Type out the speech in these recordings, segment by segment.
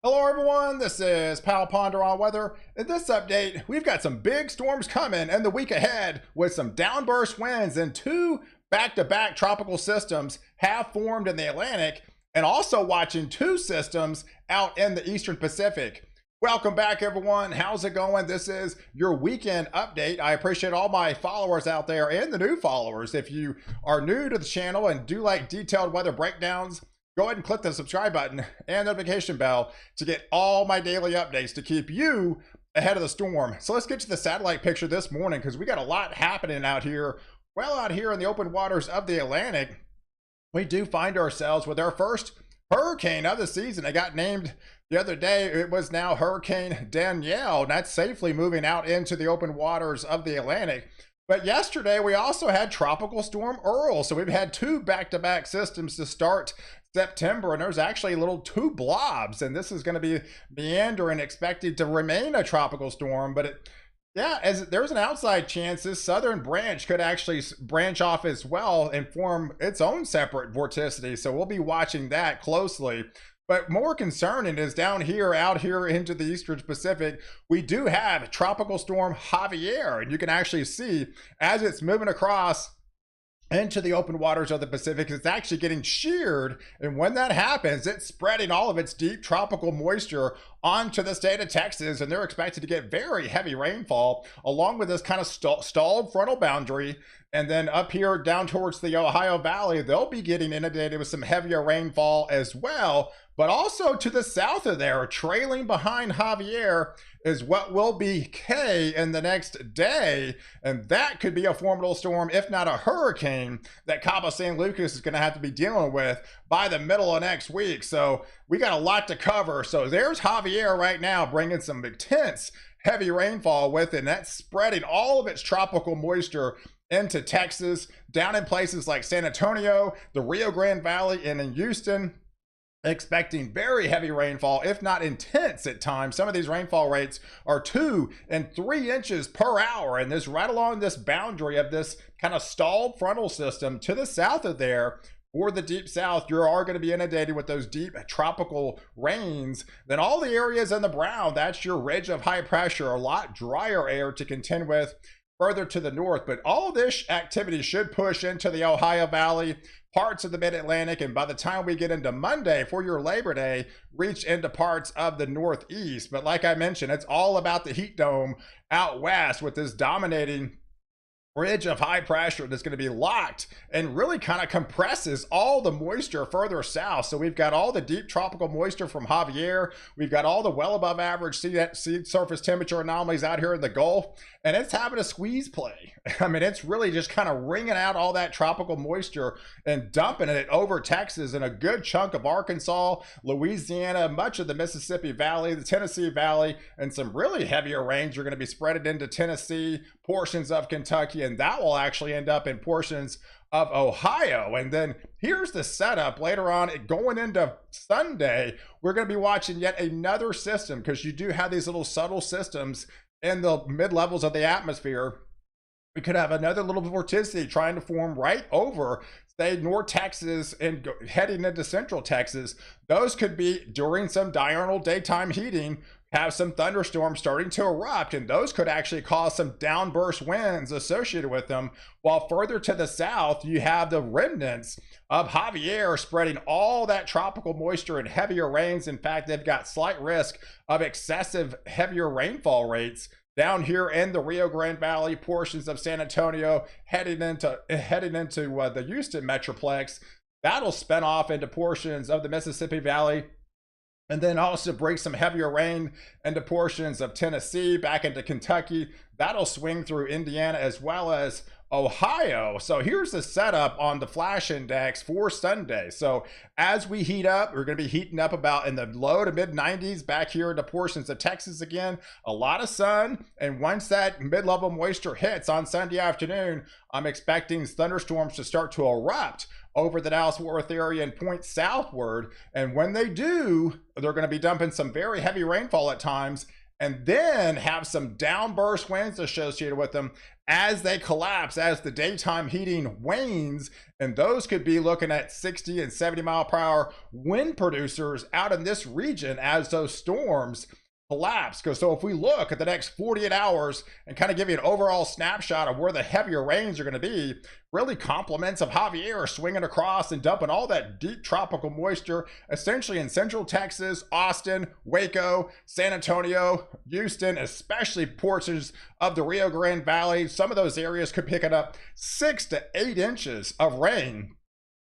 Hello everyone, this is Pal Ponder on Weather. In this update, we've got some big storms coming in the week ahead with some downburst winds, and two back-to-back tropical systems have formed in the Atlantic, and also watching two systems out in the Eastern Pacific. Welcome back everyone, how's it going? This is your weekend update. I appreciate all my followers out there and the new followers. If you are new to the channel and do like detailed weather breakdowns, go ahead and click the subscribe button and notification bell to get all my daily updates to keep you ahead of the storm. So let's get to the satellite picture this morning because we got a lot happening out here. Well, out here in the open waters of the Atlantic, we do find ourselves with our first hurricane of the season. It got named the other day. It was now Hurricane Danielle, and that's safely moving out into the open waters of the Atlantic. But yesterday we also had Tropical Storm Earl. So we've had two back-to-back systems to start September, and there's actually little two blobs, and this is going to be meandering, expected to remain a tropical storm. But as there's an outside chance this southern branch could actually branch off as well and form its own separate vorticity. So we'll be watching that closely. But more concerning is down here, out here into the Eastern Pacific, we do have Tropical Storm Javier, and you can actually see as it's moving across into the open waters of the Pacific, it's actually getting sheared, and when that happens, it's spreading all of its deep tropical moisture onto the state of Texas, and they're expected to get very heavy rainfall along with this kind of stalled frontal boundary. And then up here down towards the Ohio Valley, they'll be getting inundated with some heavier rainfall as well. But also to the south of there, trailing behind Javier, is what will be K in the next day. And that could be a formidable storm, if not a hurricane, that Cabo San Lucas is going to have to be dealing with by the middle of next week. So we got a lot to cover. So there's Javier right now bringing some intense heavy rainfall with it, and that's spreading all of its tropical moisture into Texas, down in places like San Antonio, the Rio Grande Valley, and in Houston. Expecting very heavy rainfall, if not intense at times. Some of these rainfall rates are 2 and 3 inches per hour, and this right along this boundary of this kind of stalled frontal system to the south of there. For the deep south, you are going to be inundated with those deep tropical rains. Then all the areas in the brown, that's your ridge of high pressure, a lot drier air to contend with further to the north. But all this activity should push into the Ohio Valley, parts of the mid-Atlantic, and by the time we get into Monday for your Labor Day, reach into parts of the Northeast. But like I mentioned, it's all about the heat dome out west with this dominating ridge of high pressure that's going to be locked and really kind of compresses all the moisture further south. So we've got all the deep tropical moisture from Javier. We've got all the well above average sea surface temperature anomalies out here in the Gulf, and it's having a squeeze play. I mean, it's really just kind of wringing out all that tropical moisture and dumping it over Texas and a good chunk of Arkansas, Louisiana, much of the Mississippi Valley, the Tennessee Valley, and some really heavier rains are going to be spreaded into Tennessee, portions of Kentucky, and that will actually end up in portions of Ohio. And then here's the setup later on going into Sunday. We're going to be watching yet another system, because you do have these little subtle systems in the mid levels of the atmosphere. We could have another little vorticity trying to form right over, say, North Texas and heading into Central Texas. Those could be during some diurnal daytime heating, have some thunderstorms starting to erupt, and those could actually cause some downburst winds associated with them. While further to the south, you have the remnants of Javier spreading all that tropical moisture and heavier rains. In fact, they've got slight risk of excessive heavier rainfall rates down here in the Rio Grande Valley, portions of San Antonio, heading into the Houston Metroplex. That'll spin off into portions of the Mississippi Valley, and then also bring some heavier rain into portions of Tennessee, back into Kentucky. That'll swing through Indiana as well as Ohio. So here's the setup on the flash index for Sunday. So as we heat up, we're going to be heating up about in the low to mid 90s back here into portions of Texas again. A lot of sun, and once that mid-level moisture hits on Sunday afternoon, I'm expecting thunderstorms to start to erupt over the Dallas-Fort Worth area and point southward. And when they do, they're going to be dumping some very heavy rainfall at times, and then have some downburst winds associated with them as they collapse, as the daytime heating wanes, and those could be looking at 60 and 70-mile-per-hour wind producers out in this region as those storms collapse. Because so if we look at the next 48 hours and kind of give you an overall snapshot of where the heavier rains are going to be, really complements of Javier are swinging across and dumping all that deep tropical moisture essentially in central Texas, Austin, Waco, San Antonio, Houston, especially portions of the Rio Grande Valley. Some of those areas could pick it up 6 to 8 inches of rain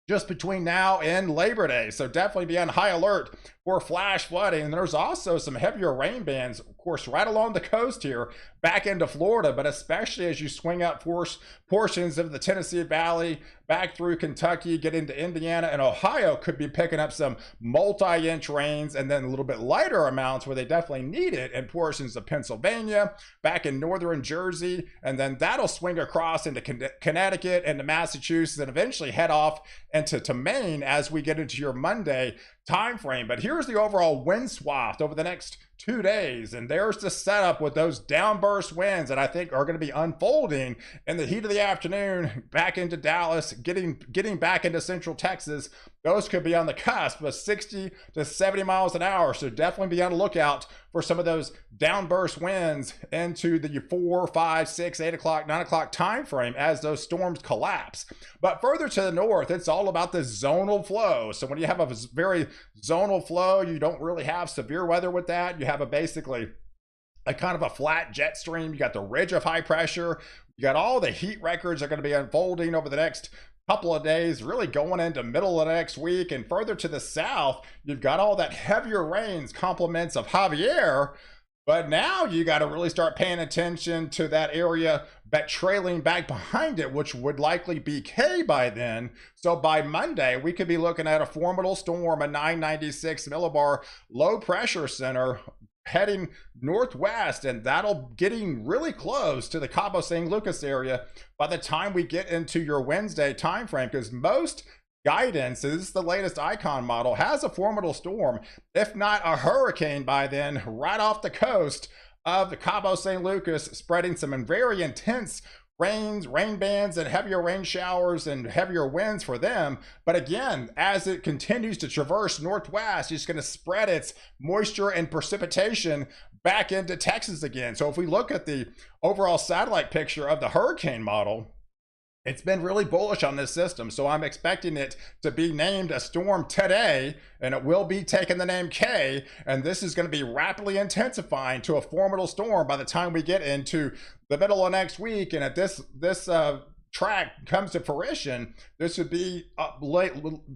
just between now and Labor Day. So definitely be on high alert for flash flooding. And there's also some heavier rain bands, of course, right along the coast here, back into Florida, but especially as you swing up portions of the Tennessee Valley, back through Kentucky, get into Indiana and Ohio, could be picking up some multi-inch rains, and then a little bit lighter amounts where they definitely need it in portions of Pennsylvania, back in northern Jersey, and then that'll swing across into Connecticut and to Massachusetts, and eventually head off into Maine as we get into your Monday time frame. But here's the overall wind swath over the next 2 days, and there's the setup with those downburst winds that I think are going to be unfolding in the heat of the afternoon back into Dallas, getting back into central Texas. Those could be on the cusp of 60 to 70 miles an hour, so definitely be on the lookout for some of those downburst winds into the 4, 5, 6, 8 o'clock, 9 o'clock time frame as those storms collapse. But further to the north, it's all about the zonal flow. So when you have a very zonal flow, you don't really have severe weather with that. You have basically a kind of a flat jet stream. You got the ridge of high pressure. You got all the heat records are going to be unfolding over the next couple of days, really going into middle of next week. And further to the south, you've got all that heavier rains, complements of Javier. But now you got to really start paying attention to that area but trailing back behind it, which would likely be K by then. So by Monday, we could be looking at a formidable storm, a 996 millibar low pressure center heading northwest, and that'll getting really close to the Cabo San Lucas area by the time we get into your Wednesday time frame, because most guidance, this is the latest icon model, has a formidable storm, if not a hurricane by then, right off the coast of the Cabo San Lucas, spreading some very intense rain bands and heavier rain showers and heavier winds for them. But again, as it continues to traverse northwest, it's going to spread its moisture and precipitation back into Texas again. So if we look at the overall satellite picture of the hurricane model, it's been really bullish on this system. So I'm expecting it to be named a storm today, and it will be taking the name K, and this is going to be rapidly intensifying to a formidable storm by the time we get into the middle of next week. And if this track comes to fruition, this would be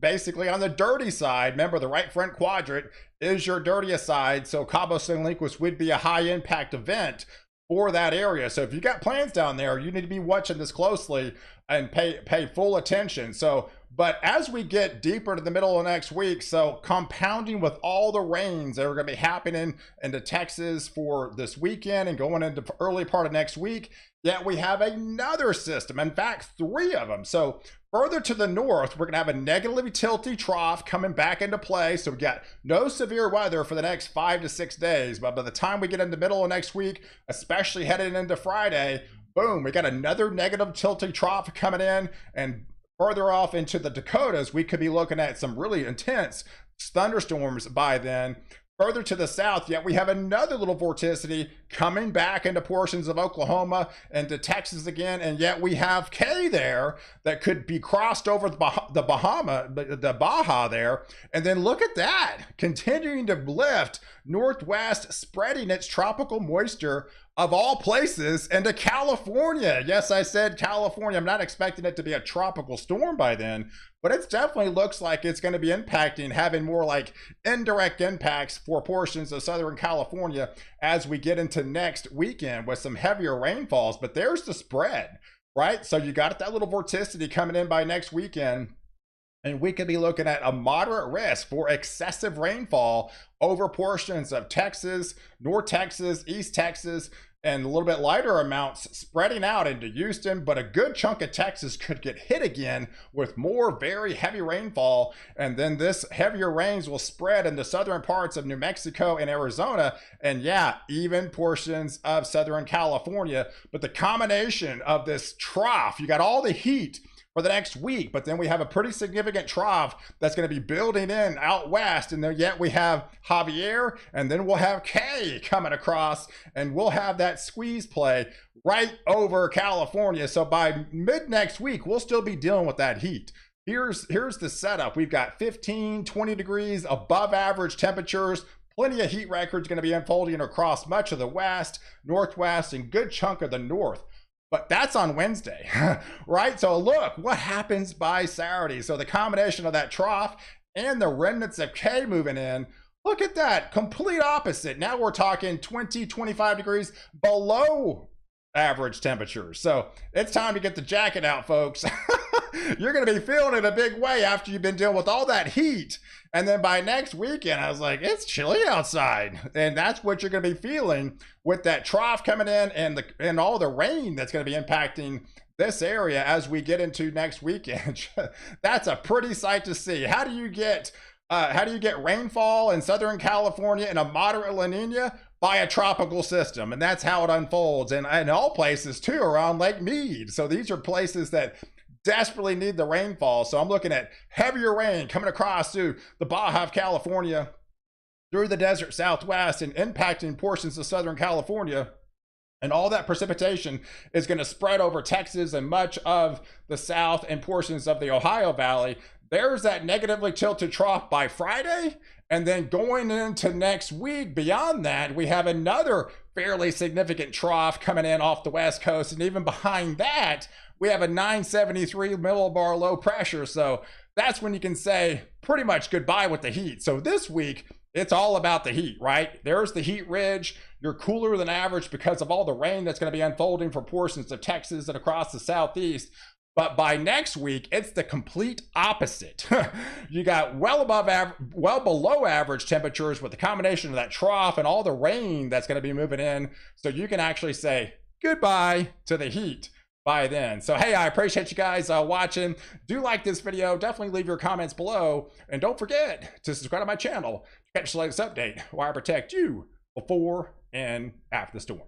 basically on the dirty side. Remember, the right front quadrant is your dirtiest side, so Cabo San Lucas would be a high impact event for that area. So if you got plans down there, you need to be watching this closely and pay full attention. So, but as we get deeper into the middle of next week, so compounding with all the rains that are going to be happening into Texas for this weekend and going into early part of next week, yet we have another system, in fact 3 of them. So further to the north, we're going to have a negatively tilty trough coming back into play. So we got no severe weather for the next 5 to 6 days, but by the time we get into the middle of next week, especially heading into Friday, boom, we got another negative tilty trough coming in. And further off into the Dakotas, we could be looking at some really intense thunderstorms by then. Further to the south, yet we have another little vorticity coming back into portions of Oklahoma and to Texas again, and yet we have K there that could be crossed over the Baja there. And then look at that, continuing to lift northwest, spreading its tropical moisture of all places into California. Yes, I said California. I'm not expecting it to be a tropical storm by then, but it definitely looks like it's going to be impacting, having more like indirect impacts for portions of Southern California as we get into next weekend with some heavier rainfalls. But there's the spread, right? So you got that little vorticity coming in by next weekend, and we could be looking at a moderate risk for excessive rainfall over portions of Texas, North Texas, East Texas, and a little bit lighter amounts spreading out into Houston, but a good chunk of Texas could get hit again with more very heavy rainfall. And then this heavier rains will spread into southern parts of New Mexico and Arizona, and yeah, even portions of Southern California. But the combination of this trough, you got all the heat for the next week, but then we have a pretty significant trough that's going to be building in out west, and then yet we have Javier, and then we'll have Kay coming across, and we'll have that squeeze play right over California. So by mid next week, we'll still be dealing with that heat. Here's the setup. We've got 15, 20 degrees above average temperatures. Plenty of heat records going to be unfolding across much of the west, northwest, and good chunk of the north. But that's on Wednesday, right? So look what happens by Saturday. So the combination of that trough and the remnants of K moving in, look at that, complete opposite. Now we're talking 20, 25 degrees below average temperatures. So it's time to get the jacket out, folks. You're going to be feeling it a big way after you've been dealing with all that heat. And then by next weekend, I was like, it's chilly outside. And that's what you're going to be feeling with that trough coming in and all the rain that's going to be impacting this area as we get into next weekend. That's a pretty sight to see. How do you get rainfall in Southern California and a moderate La Nina? By a tropical system, and that's how it unfolds. And in all places too, around Lake Mead. So these are places that desperately need the rainfall. So I'm looking at heavier rain coming across through the Baja of California, through the desert Southwest, and impacting portions of Southern California. And all that precipitation is going to spread over Texas and much of the South and portions of the Ohio Valley. There's that negatively tilted trough by Friday. And then going into next week, beyond that, we have another fairly significant trough coming in off the West Coast. And even behind that, we have a 973 millibar low pressure. So that's when you can say pretty much goodbye with the heat. So this week, it's all about the heat, right? There's the heat ridge. You're cooler than average because of all the rain that's going to be unfolding for portions of Texas and across the Southeast. But by next week, it's the complete opposite. You got well below average temperatures with the combination of that trough and all the rain that's going to be moving in. So you can actually say goodbye to the heat by then. So hey, I appreciate you guys watching. Do like this video. Definitely leave your comments below. And don't forget to subscribe to my channel to catch the latest update where I protect you before and after the storm.